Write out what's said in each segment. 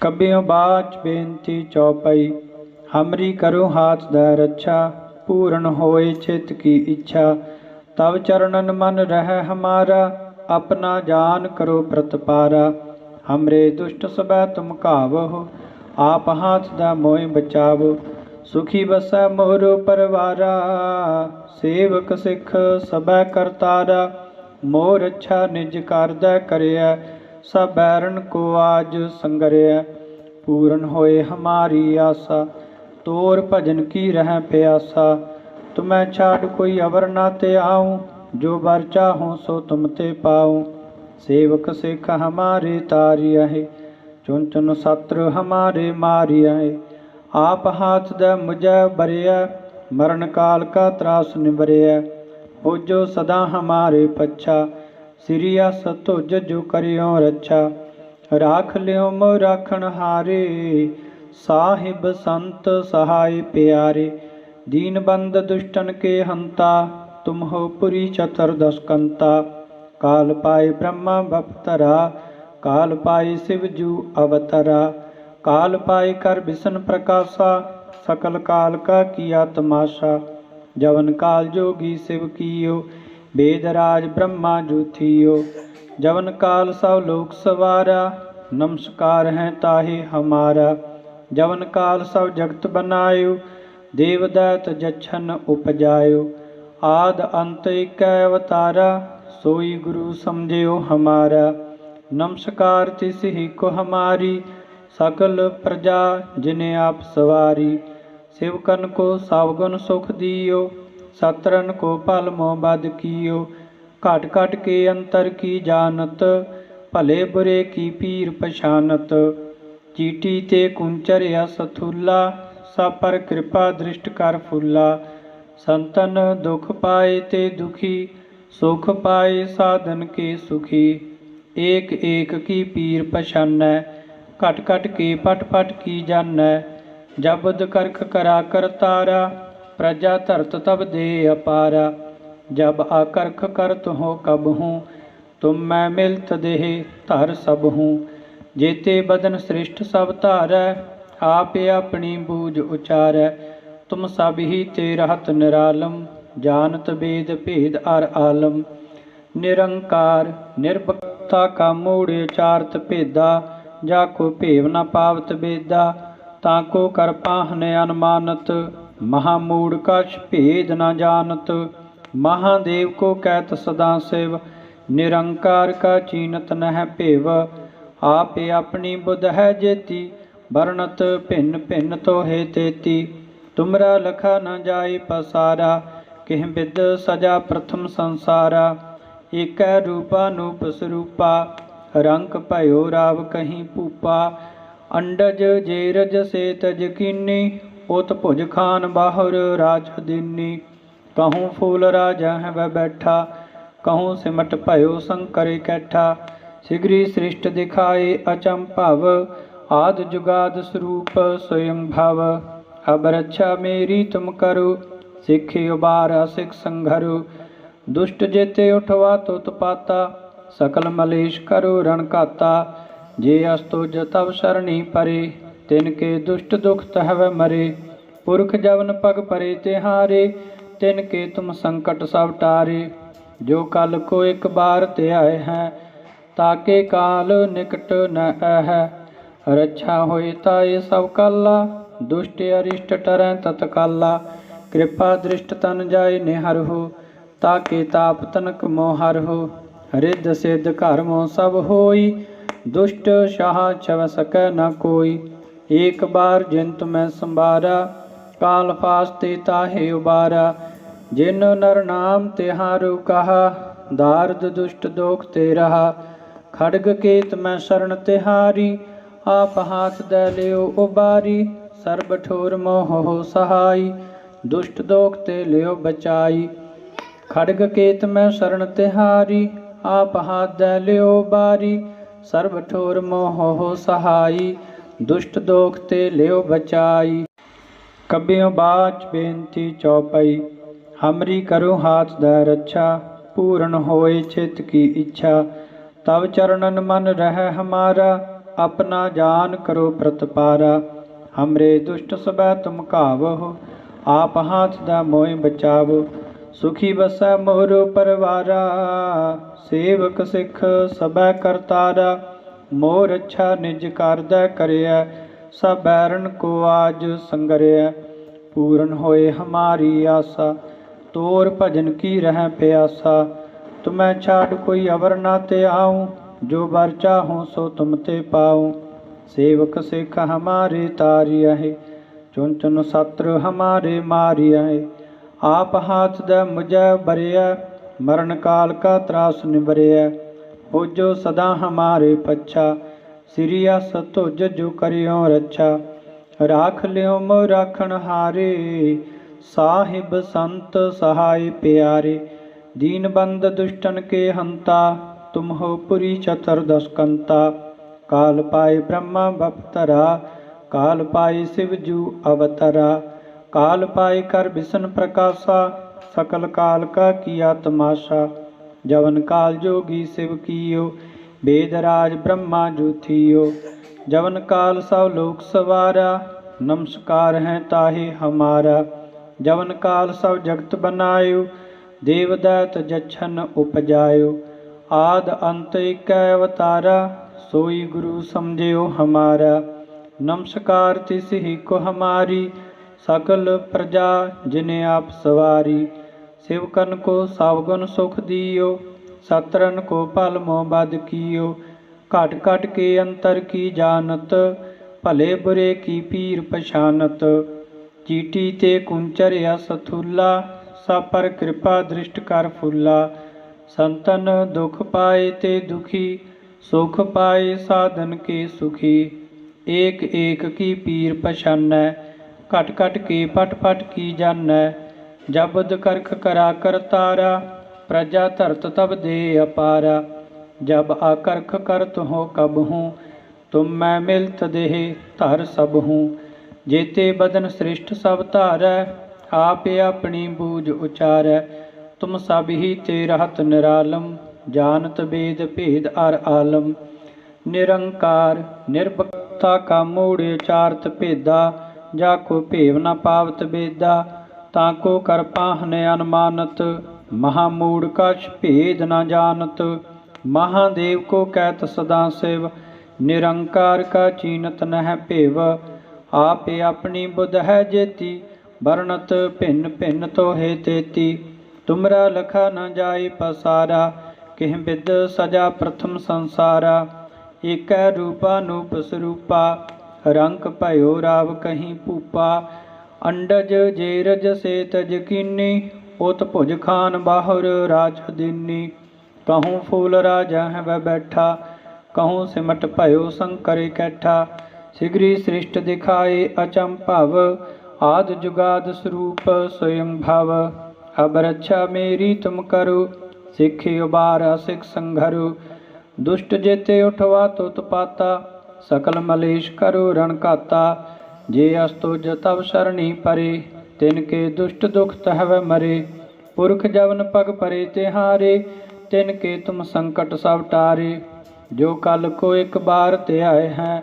कबियों बाच बेनती चौपाई। हमरी करो हाथ दै रक्षा, पूर्ण होए चित की इच्छा। तब चरणन मन रह हमारा, अपना जान करो प्रतपारा। हमरे दुष्ट सबै तुम कावहो, आप हाथ दै मोय बचावो। सुखी बसै मोरो परवारा, सेवक सिख सबै करतारा। मोर अच्छा निज कर दै करिया, सब बैरन को आज संगरिया। पूर्ण होए हमारी आशा, तोर भजन की रह प्यासा। तुम्हें छाड़ कोई अवर ना ते आऊँ, जो बर चाहूँ सो तुम ते पाऊँ। सेवक सिख हमारे तारिया है, चुन चुन शत्रु हमारे मारिया है। आप हाथ दै मुझे बरिया, मरण काल का त्रास निबरिया। हो जो सदा हमारे पच्छा, सिरिया तुझ जो करियो रक्षा। राख लियो मो राखण हारे, साहिब संत सहाय प्यारे। दीन बंद दुष्टन के हंता, तुम हो पुरी चतुर्दश कंता। काल पाए ब्रह्मा बपतरा, काल पाए शिव जू अवतरा। काल पाए कर विष्णु प्रकाशा, सकल काल का किया तमाशा। जवन काल जोगी शिव कियो, वेद राज ब्रह्मा जू थियो। जवन काल सब लोक सवारा, नमस्कार है ताहि हमारा। जवन काल सब जगत बनायो, देव दैत जछन उपजायो। आद अंत एक अवतारा, सोई गुरु समझियो हमारा। नमस्कार तिस ही को हमारी, सकल प्रजा जिन्हें आप सवारी। शिवकन को सावगुण सुख दियो, सत्रन को पल मोह बद कियो। घट घट के अंतर की जानत, भले बुरे की पीर पछानत। चीटी ते कुंचर यस थूला, सब पर कृपा दृष्ट कर फूला। संतन दुख पाए ते दुखी, सुख पाए साधन के सुखी। एक एक की पीर पछानै, घट घट के पट पट की जानै। जबद करख करा करतारा, प्रजा धरत तब दे अपारा। जब आकर्ख करत हो कब हूँ, तुम मैं मिलत देह धर सब हूँ। जेते बदन सृष्ट सब धारै, आप अपनी बूझ उचारै। तुम सब ही ते रहत निरालम, जानत वेद भेद अर आलम। निरंकार निर्भक्ता का मूढ़ उचारत भेदा, जाको भेव न पावत बेदा। ताको कर पाहन अनुमानत, महामूढ़ कछ भेद न जानत। महादेव को कहत सदा शिव, निरंकार का चीनत नह भेव। आप अपनी बुध है जेती, वर्णत भिन्न भिन्न तो है तेती। तुमरा लखा न जाए पसारा, किह विद सजा प्रथम संसारा। एक रूपा नूप स्वरूपा, रंक भयो राव कहीं पूपा। अंडज जेरज से तज कीनी, उत भुज खान बाहुर राज दीनी। कहूँ फूल राजा है वह बैठा, कहूँ सिमट भयो शंकर कैठा। शीघ्री सृष्ट दिखाए अचंभव, आद जुगाद स्वरूप स्वयं भव। अब रक्षा मेरी तुम करो, सिखे उबारा सिख संघरो। दुष्ट जेते उठवा तो पाता, सकल मलेश करो रण काता। जे अस्तुज तब शरणी परे, तिनके दुष्ट दुख तहव मरे। पुरख जवन पग परे तिहारे, तिनके तुम संकट सब टारे। जो कल को एक बार ते आए हैं, ताके काल निकट न है। रक्षा होए ताए सब काला, दुष्ट अरिष्ट टरै तत्काला। कृपा दृष्ट तन जाए निहर हो, ताके ताप तनक मोहर हो। रिद्ध सिद्ध घर मोह सब होई, दुष्ट शाह छव सकै न कोई। एक बार जिन तुम्हें संबारा, काल फास्ते ताहे उबारा। जिन नर नाम तिहारु कहा, दारद दुष्ट दोख ते रहा। खड़ग केत मैं शरण तिहारी, आप हाथ दै लियो उबारी। सर्ब ठोर मोह हो सहाई, दुष्ट दोख ते लियो बचाई। खड़ग केत मैं शरण तिहारी, आप हाथ दै लियो उबारी। सर्ब ठोर मोह हो सहाई, दुष्ट दोख ते लियो बचाई। कबियों बाच बेनती चौपाई। हमरी करो हाथ दै रक्षा, पूर्ण होए चित की इच्छा। तब चरणन मन रह हमारा, अपना जान करो प्रतपारा। हमरे दुष्ट सबै तुम कावहो, आप हाथ दा मोहि बचावो। सुखी बसै मोरो परवारा, सेवक सिख सबै करतारा। मोर अच्छा निज करदै करिया, सब बैरन को आज संगरिया। पूरन होए हमारी आशा, तोर भजन की रह प्यासा। तुम्हें छाड़ कोई अवर ना ते आऊँ, जो वर चाहूँ सो तुम ते पाऊँ। सेवक सिख हमारे तारिया है, चुन चुन शत्रु हमारे मारिया है। आप हाथ द मुझे बरिया, मरण काल का त्रास निबरिया। हो जो सदा हमारे पच्छा, सिरियस तुझ जो करियो रक्षा। राख लियो मो राखण हारे, साहिब संत सहाय प्यारे। दीन बंद दुष्टन के हंता, तुम हो पुरी चतुर्दश कंता। काल पाए ब्रह्मा बपतरा, काल पाए शिव जू अवतरा। काल पाए कर विष्णु प्रकाशा, सकल काल का किया तमाशा। जवन काल जोगी शिव कियो, वेद राज ब्रह्मा जू थियो। जवन काल सब लोक सवारा, नमस्कार है ताहे हमारा। जवन काल सब जगत बनायो, देवदैत जछन उपजायो। आद अंत एक अवतारा, सोई गुरु समझियो हमारा। नमस्कार तिस ही को हमारी, सकल प्रजा जिन्हें आप सवारी। शिवकन को सावगुण सुख दियो, सत्रन को पल मोह बद कियो। घट घट के अंतर की जानत, भले बुरे की पीर पछानत। चीटी ते कुंचर यस थूला, सब पर कृपा दृष्ट कर फूला। संतन दुख पाए ते दुखी, सुख पाए साधन के सुखी। एक एक की पीर पछानै, घट घट के पट पट की जानै। जबद करख करा कर तारा, प्रजा धरत तब दे अपारा। जब आकर्ख करत हो कब हूँ, तुम मैं मिलत देह धर सब हूँ। जेते बदन सृष्ट सब धारै, आप अपनी बूझ उचारै। तुम सब ही ते रहत निरालम, जानत वेद भेद अर आलम। निरंकार निर्भक्ता का मूढ़ उचारत भेदा, जाको भेव न पावत बेदा। ताको कर पाहन अनुमानत, महामूढ़ कछ भेद न जानत। महादेव को कहत सदा शिव, निरंकार का चीनत नह भेव। आप अपनी बुध है जेती, वर्णत भिन्न भिन्न तो है तेती। तुमरा लखा न जाय पसारा, किह विद सजा प्रथम संसारा। एक रूपा नूप स्वरूपा, रंक भयो राव कहीं पूपा। अंडज जेरज से तज कीनी, उत भुज खान बाहुर राज दीनी। कहूँ फूल राजा है वह बैठा, कहूँ सिमट भयो शंकर कैठा। शीघ्री सृष्ट दिखाए अचंभव, आद जुगाद स्वरूप स्वयं भव। अब रक्षा मेरी तुम करो, सिखि उबारा सिख संघरो। दुष्ट जेते उठवा तुत पाता, सकल मलेश करो रण घाता। जे अस्तुज तब शरणी परे, तिनके दुष्ट दुख तहव मरे। पुरख जवन पग परे तिहारे, तिनके तुम संकट सब टारे। जो कल को एक बार त्याए हैं,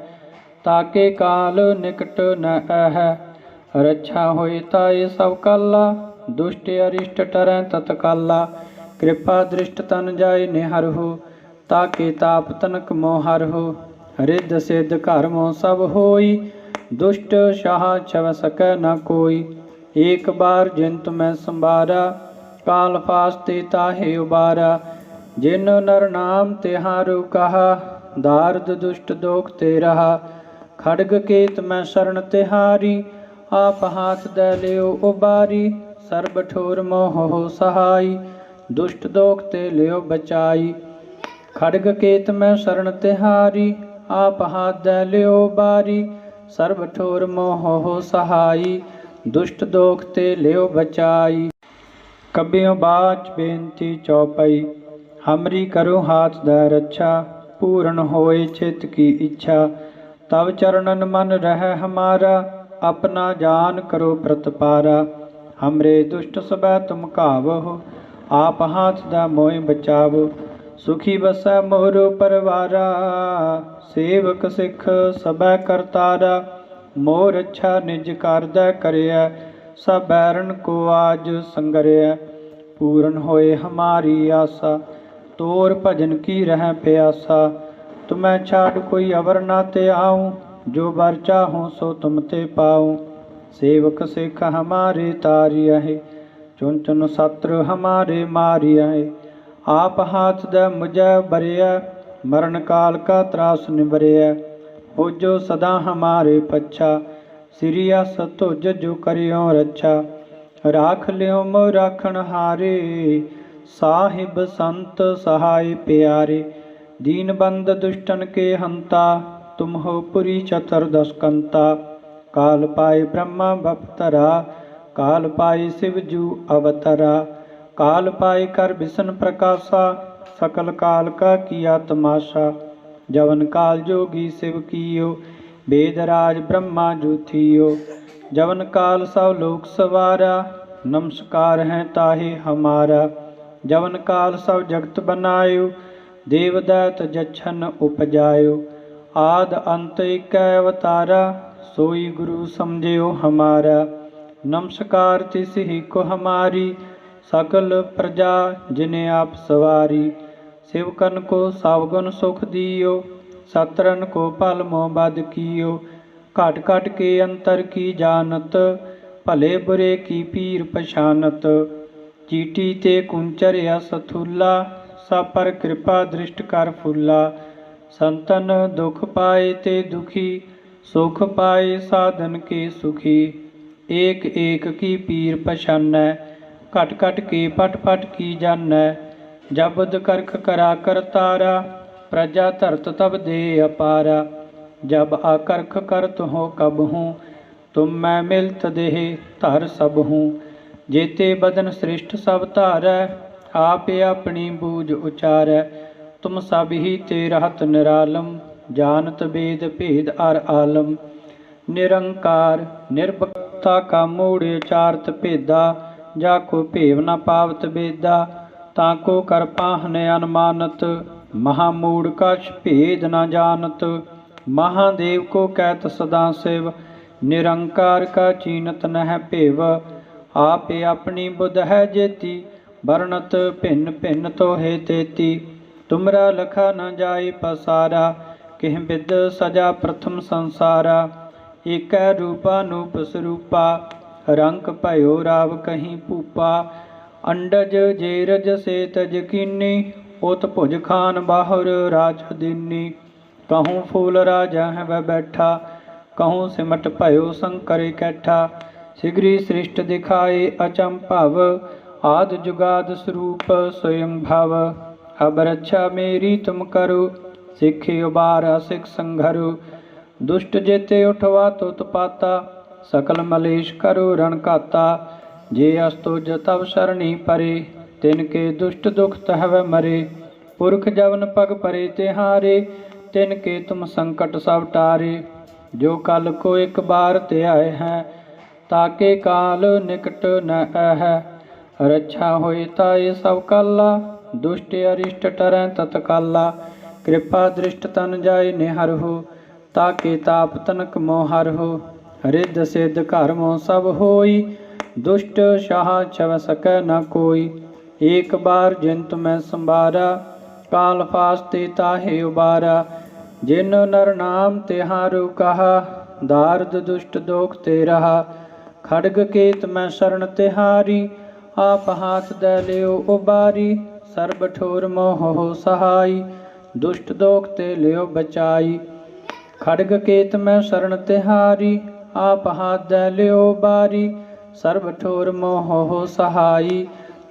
ताके काल निकट न है। रक्षा होए ताए सब काला, दुष्ट अरिष्ट टरै तत्काला। कृपा दृष्ट तन जाय निहर हो, ताके ताप तनक मोहर हो। रिद्ध सिद्ध घर मोह सब होई, दुष्ट शाह छव सकै न कोई। एक बार जिन मैं संबारा, काल फास्ते ताहे उबारा। जिन नर नाम तिहारो कहा, दारद दुष्ट दोख ते रहा। खड़ग केत मैं शरण तिहारी, आप हाथ दे लियो उबारी। सर्ब ठोर मोह हो सहाई, दुष्ट दोख ते लियो बचाई। खड़ग केत मैं शरण तिहारी, आप हाथ दे लियो उबारी। सर्ब ठोर मोह हो सहाई, दुष्ट दोख ते लियो बचाई। कबियों बाच बेनती चौपाई, हमरी करो हाथ दै रक्षा। पूर्ण होए चित की इच्छा, तब चरणन मन रह हमारा। अपना जान करो प्रतपारा। हमरे दुष्ट सबै तुम कावहो, आप हाथ दा मोहि बचावो। सुखी बसै मोर परवारा। सेवक सिख सबै करतारा। मोर अच्छा निज कारदै करिया। सब बैरन को आज संगरिया। पूरन होए हमारी आशा। तोर भजन की रह प्यासा। तुम्हें छाड़ कोई अवर ना ते आऊँ। जो बर चाहूँ सो तुम ते पाऊँ। सेवक सिख हमारे तारिया है। चुन चुन सत्र हमारे मारिया है। आप हाथ दे मुझे बरिया। मरण काल का त्रास निबरिया। हो जो सदा हमारे पच्छा। सिरियस तुझ जो करियो रक्षा। राख लियो मो राखण हारे। साहिब संत सहाय प्यारे। दीन बंद दुष्टन के हंता। तुम हो पुरी चतुर्दश कंता। काल पाए ब्रह्मा बपतरा। काल पाए शिव जू अवतरा। काल पाए कर विष्णु प्रकाशा। सकल काल का किया तमाशा। जवन काल जोगी शिव कियो। वेदराज ब्रह्मा जू थियो। जवन काल सब लोक सवारा। नमस्कार है ताहे हमारा। जवन काल सब जगत बनायो। देवदैत जछन उपजायो। आद अंत एक अवतारा। सोई गुरु समझियो हमारा। नमस्कार तिस ही को हमारी। सकल प्रजा जिन्हें आप सवारी। शिवकन को सावगुण सुख दियो। सतरन को पल मोह बद कियो। घट घट के अंतर की जानत। भले बुरे की पीर पछानत। चीटी ते कुंचर यस थूला। सब पर कृपा दृष्ट कर फूला। संतन दुख पाए ते दुखी। सुख पाए साधन के सुखी। एक एक की पीर पछानै। घट घट के पट पट की जानै। जबद करख करा कर तारा। प्रजा धरत तब दे अपारा। जब आकर्ख करत हो कब हूँ। तुम मैं मिलत देह धर सब हूँ। जेते बदन श्रेष्ठ सब धारै। आप अपनी बूझ उचारै। तुम सब ही ते रहत निरालम। जानत वेद भेद अर आलम। निरंकार निर्भक्ता का मूढ़ चारत भेदा। जाको भेव न पावत बेदा। ताको कर पाहन अनुमानत। महामूढ़ कछ भेद न जानत। महादेव को कहत सदा शिव। निरंकार का चीनत नह भेव। आप अपनी बुध है जेती। वर्णत भिन्न भिन्न तो है तेती। तुमरा लखा न जाए पसारा। किह बिद सजा प्रथम संसारा। एक रूपा नूप स्वरूपा। रंक भयो राव कहीं भूपा। अंडज जेरज से तज कीनी। उत भुज खान बाहुर राज दीनी। कहूँ फूल राजा है वह बैठा। कहूँ सिमट भयो शंकर कैठा। शीघ्री सृष्ट दिखाए अचंभव। आद जुगाद स्वरूप स्वयं भव। अब रक्षा मेरी तुम करो। सिखे उबारा सिख संघरो। दुष्ट जेते उठवा तुत पाता। सकल मलेश करो रण काता। जे अस्तुज तब शरणी परे। तिनके दुष्ट दुख तहव मरे। पुरख जवन पग परे तिहारे। तिनके तुम संकट सब टारे। जो कल को एक बार ते आए हैं। ताके काल निकट न अह। रक्षा होए ताए सब काला। दुष्ट अरिष्ट टरै तत्काला। कृपा दृष्ट तन जाय निहर हो। ताके ताप तनक मोहर हो। रिद्ध सिद्ध घर मोह सब होई। दुष्ट शाह छव सकै न कोई। एक बार जिंत मैं संबारा। काल फास्ते ताहे उबारा। जिन नर नाम तिहारु कहा। दारद दुष्ट दोख ते रहा। खड़ग केत मैं शरण तिहारी। आप हाथ दे लियो उबारी। सर्ब ठोर मोह हो सहाई। दुष्ट दोख ते लियो बचाई। खड़ग केत मैं शरण तिहारी। आप हाथ दे लियो उबारी। सर्ब ठोर मोह हो सहाई।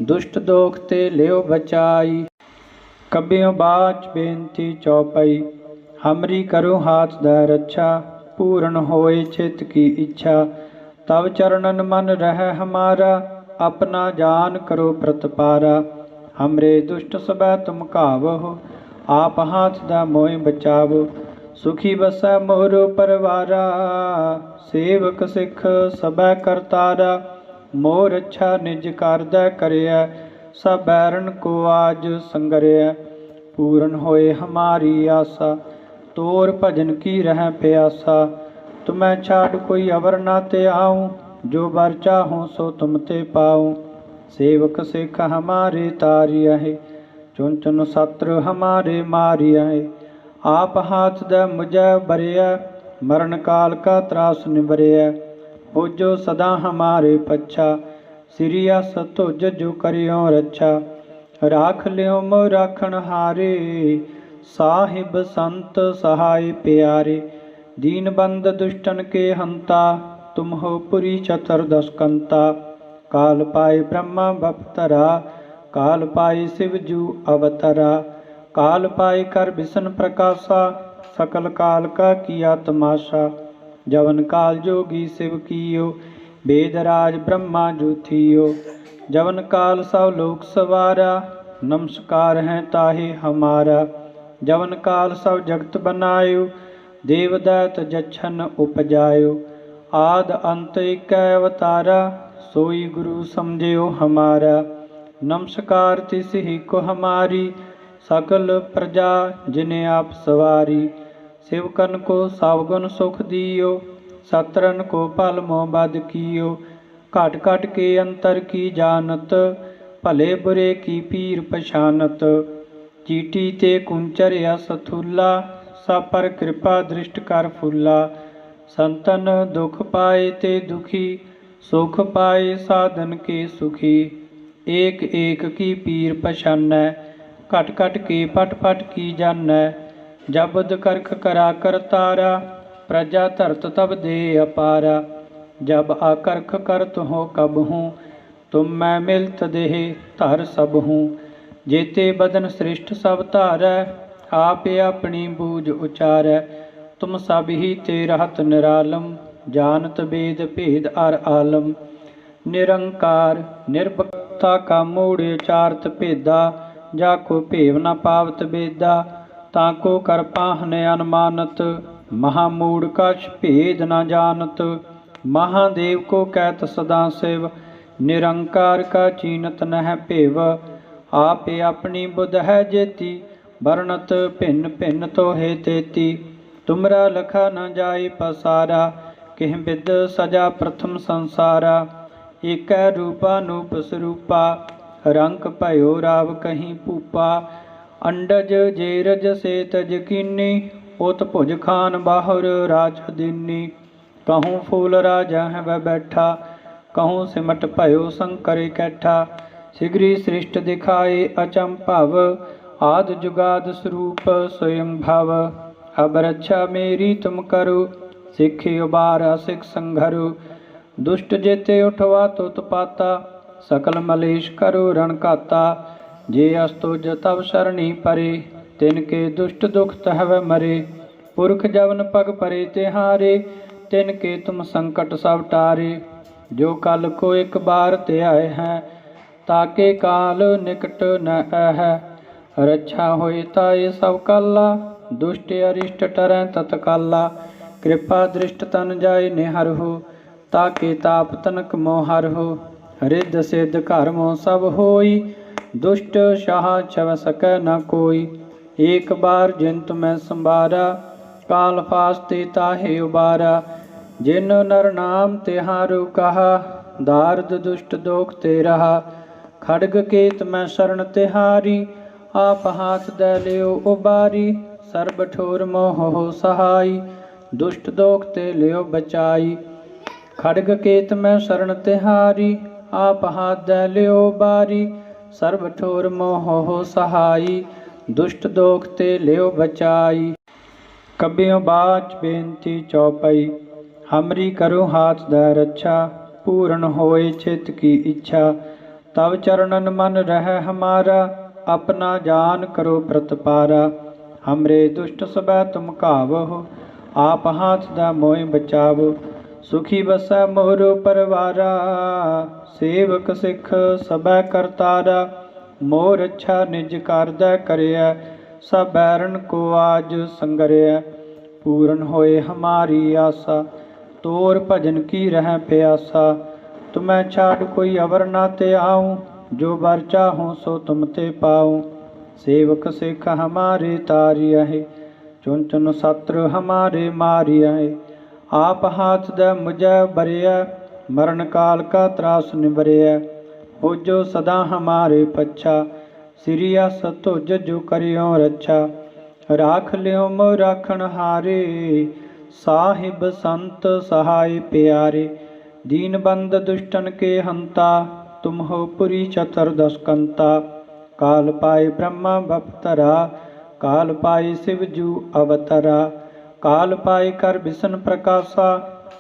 दुष्ट दोख ते लियो बचाई। कबियों बाच बेनती चौपाई। हमरी करो हाथ दे रक्षा। पूर्ण होए चित की इच्छा। तब चरणन मन रह हमारा। अपना जान करो प्रतपारा। हमरे दुष्ट सबै तुम कावहो। आप हाथ दा मोहि बचावो। सुखी बसै मोर परवारा। सेवक सिख सबै करतारा। मोर अच्छा निज कारदै करिया। सब बैरन को आज संगरिया। पूर्ण होए हमारी आशा। तोर भजन की रह प्यासा, तुम्हें छाड़ कोई अवर ना ते आऊँ। जो बर चाहूँ सो तुम ते पाऊँ। सेवक सिख हमारे तारिया है, चुन चुन शत्रु हमारे मारिया है। आप हाथ दे मुझे बरिया, मरण काल का त्रास निबरिया। हो जो सदा हमारे पच्छा, सिरियस तुझ जो करियो रक्षा। राख लियो मो राखण हारे, साहिब संत सहाय प्यारे। दीन बंद दुष्टन के हंता, तुम हो पुरी चतुर्दश कंता। काल पाए ब्रह्मा बपतरा, काल पाए शिव जू अवतरा। काल पाए कर विष्णु प्रकाशा, सकल काल का किया तमाशा। जवन काल जोगी शिव कियो, वेदराज ब्रह्मा जो थियो। जवन काल सब लोक सवारा, नमस्कार है ताहे हमारा। जवन काल सब जगत बनायो, देवदैत जछन उपजायो। आद अंत एक अवतारा, सोई गुरु समझियो हमारा। नमस्कार तिस ही को हमारी, सकल प्रजा जिन्हें आप सवारी। शिवकन को सावगुण सुख दियो, सतरन को पल मोह बद कियो। घट घट के अंतर की जानत, भले बुरे की पीर पछानत। चीटी ते कुंचर यस थूला, सब पर कृपा दृष्ट कर फूला। संतन दुख पाए ते दुखी, सुख पाए साधन के सुखी। एक एक की पीर पछानै, घट घट के पट पट की जानै। जब बुध करख करा कर तारा, प्रजा धरत तब दे अपारा। जब आकर्ख करत हो कब हूँ, तुम मैं मिलत देह धर सब हूँ। जेते बदन श्रेष्ठ सब धारै, आप अपनी बूझ उचारै। तुम सब ही ते रहत निरालम, जानत वेद भेद अर आलम। निरंकार निर्भक्ता का मूढ़ चारत भेदा, जाको भेव न पावत बेदा। ताको कर पाहन अनुमानत, महामूढ़ कछ भेद न जानत। महादेव को कहत सदा शिव, निरंकार का चीनत नह भेव। आप अपनी बुध है जेती, वर्णत भिन्न भिन्न तो हे तेती। तुमरा लखा न जाए पसारा, किह बिद सजा प्रथम संसारा। एक रूपानूप स्वरूपा, रंक भयो राव कहीं पूपा। अंडज जेरज से तज कीनी, उत भुज खान बाहुर राज दीनी। कहूँ फूल राजा है वह बैठा, कहूँ सिमट भयो शंकर कैठा। शीघ्री सृष्ट दिखाए अचंभव, आद जुगाद स्वरूप स्वयं भव। अब रक्षा मेरी तुम करो, सिख उबारा सिख संघरो। दुष्ट जेते उठवा तुत पाता, सकल मलेश करो रण काता। जे अस्तुज तब शरणी परे, तिनके दुष्ट दुख तहव मरे। पुरख जवन पग परे तिहारे, तिनके तुम संकट सब टारे। जो कल को एक बार ते आए हैं, ताके काल निकट न है। रक्षा होए ताए सब काला, दुष्ट अरिष्ट टरै तत्काला। कृपा दृष्ट तन जाय निहर हो, ताके ताप तनक मोहर हो। रिद्ध सिद्ध घर मोह सब होई, दुष्ट शाह छव सकै न कोई। एक बार जिन तुम्हें संबारा, काल फास्ते ताहे उबारा। जिन नर नाम तिहारु कहा, दारद दुष्ट दोख ते रहा। खड़ग केत मैं शरण तिहारी, आप हाथ दे लियो उबारी। सर्ब ठोर मोह हो सहाई, दुष्ट दोख ते लियो बचाई। खड़ग केत मैं शरण तिहारी, आप हाथ दे लियो उबारी। सर्ब ठोर मोह हो सहाई, दुष्ट दोख ते लियो बचाई। कबियों बाच बेनती चौपाई, हमरी करो हाथ दे रक्षा। पूर्ण होए चित की इच्छा, तब चरणन मन रह हमारा। अपना जान करो प्रतपारा, हमरे दुष्ट सबै तुम कावहो। आप हाथ दा मोहि बचावो, सुखी बसै मोरो परवारा। सेवक सिख सबै करतारा, मोर अच्छा निज कर दै करिया। सब बैरन को आज संगरिया, पूर्ण होए हमारी आशा। तोर भजन की रह प्यासा, तुम्हें छाड़ कोई अवर ना ते आऊँ। जो बर चाहूँ सो तुम ते पाऊँ। सेवक सिख हमारे तारियहि, चुन चुन शत्रु हमारे मारियहि। आप हाथ दे मुझे बरिया, मरण काल का त्रास निबरिया। हो जो सदा हमारे पच्छा, सिरिया सतुज जो करियो रक्षा। राख लियो मोह राखण हारे, साहिब संत सहाय प्यारे। दीन बंद दुष्टन के हंता, तुम हो पुरी चतुर्दश कंता। काल पाए ब्रह्मा बपतरा, काल पाए शिव जू अवतरा। काल पाए कर विष्णु प्रकाशा,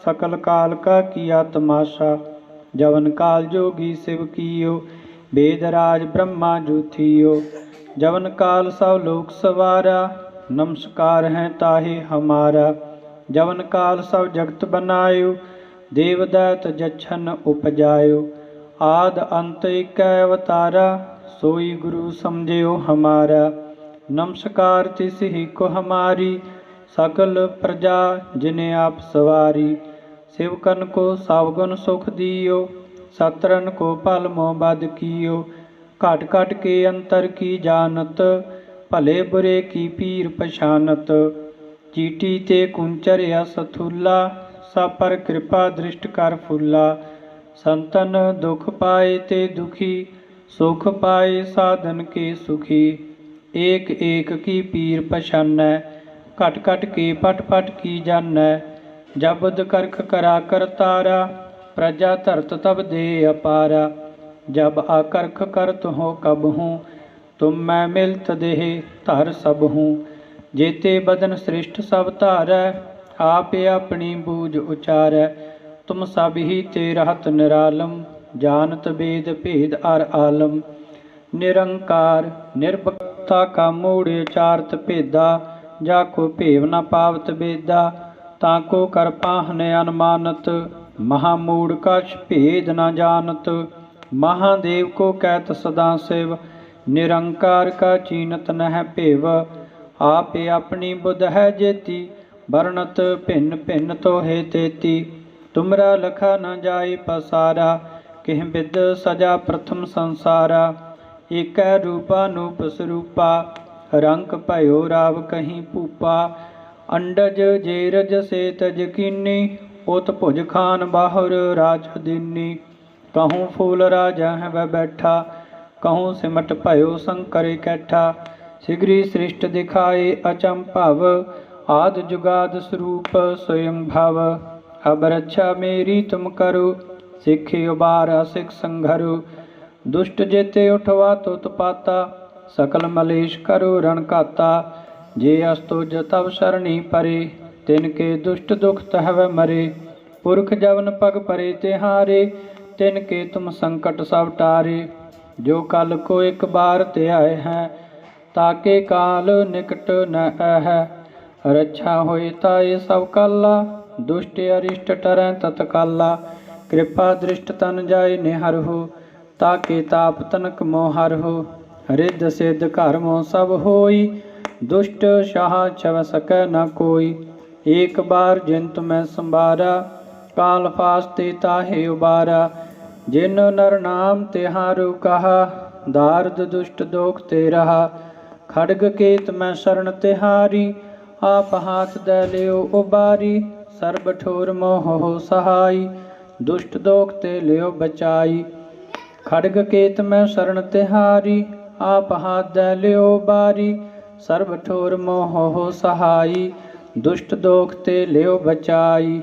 सकल काल का किया तमाशा। जवन काल जोगी शिव कियो, वेदराज ब्रह्मा जू थियो। जवन काल सब लोक सवारा, नमस्कार है ताहे हमारा। जवन काल सब जगत बनायो, देवदैत जछन उपजायो। आद अंत एक अवतारा, सोई गुरु समझियो हमारा। नमस्कार तिस ही को हमारी, सकल प्रजा जिन्हें आप सवारी। शिवकन को सावगुण सुख दियो, सत्रन को पल मोह बद कियो। घट घट के अंतर की जानत, भले बुरे की पीर पछानत। चीटी ते कुंचर यस थूला, सब पर कृपा दृष्ट कर फूला। संतन दुख पाए ते दुखी, सुख पाए साधन के सुखी। एक एक की पीर पछानै, घट घट के पट पट की जानै। जबद करख करा कर तारा, प्रजा धरत तब दे अपारा। जब आकर्ख करत हो कब हूँ, तुम मैं मिलत देह धर सब हूँ। जेते बदन सृष्ट सब धारै, आप अपनी बूझ उचारै। तुम सब ही ते रहत निरालम, जानत वेद भेद अर आलम। निरंकार निर्भक्ता का मूढ़ चारत भेदा, जाको भेव न पावत बेदा। ताको कर पाहन अनुमानत, महामूढ़ कछ भेद न जानत। महादेव को कहत सदा शिव, निरंकार का चीनत नह भेव। आप अपनी बुध है जेती, वर्णत भिन्न भिन्न तो है तेती। तुमरा लखा न जाए पसारा, किह विद सजा प्रथम संसारा। एक रूपा नूप स्वरूपा, रंक भयो राव कहीं पूपा। अंडज जेरज से तज कीनी, उत भुज खान बाहुर राज दीनी। कहूँ फूल राजा है वह बैठा, कहूँ सिमट भयो शंकर कैठा। शीघ्री सृष्ट दिखाए अचंभव, आद जुगाद स्वरूप स्वयं भव। अब रक्षा मेरी तुम करो, सिखि उबार सिख संघरो। दुष्ट जेते उठवा तुत पाता, सकल मलेश करो रण काता। जे अस्तुज तब शरणी परे, तिनके दुष्ट दुख तहव मरे। पुरख जवन पग परे तिहारे, तिनके तुम संकट सब टारे। जो कल को एक बार ते आए हैं, ताके काल निकट न है। रक्षा होए ताए सब काला, दुष्ट अरिष्ट टरै तत्काला। कृपा दृष्ट तन जाय निहर हो, ताके ताप तनक मोहर हो। रिद्ध सिद्ध घर मोह सब होई, दुष्ट शाह छव सकै न कोई। एक बार जिन मैं संबारा, काल फास्ते ताहे उबारा। जिन नर नाम तिहारु कहा, दारद दुष्ट दोख ते रहा। खड़ग केत मैं शरण तिहारी, आप हाथ दे लियो उबारी। सर्ब ठोर मोह हो सहाई, दुष्ट दोख ते लियो बचाई। खड़ग केत मैं शरण तिहारी, आप हाथ दे लियो उबारी। सर्ब ठोर मोह हो सहाई, दुष्ट दोख ते लियो बचाई।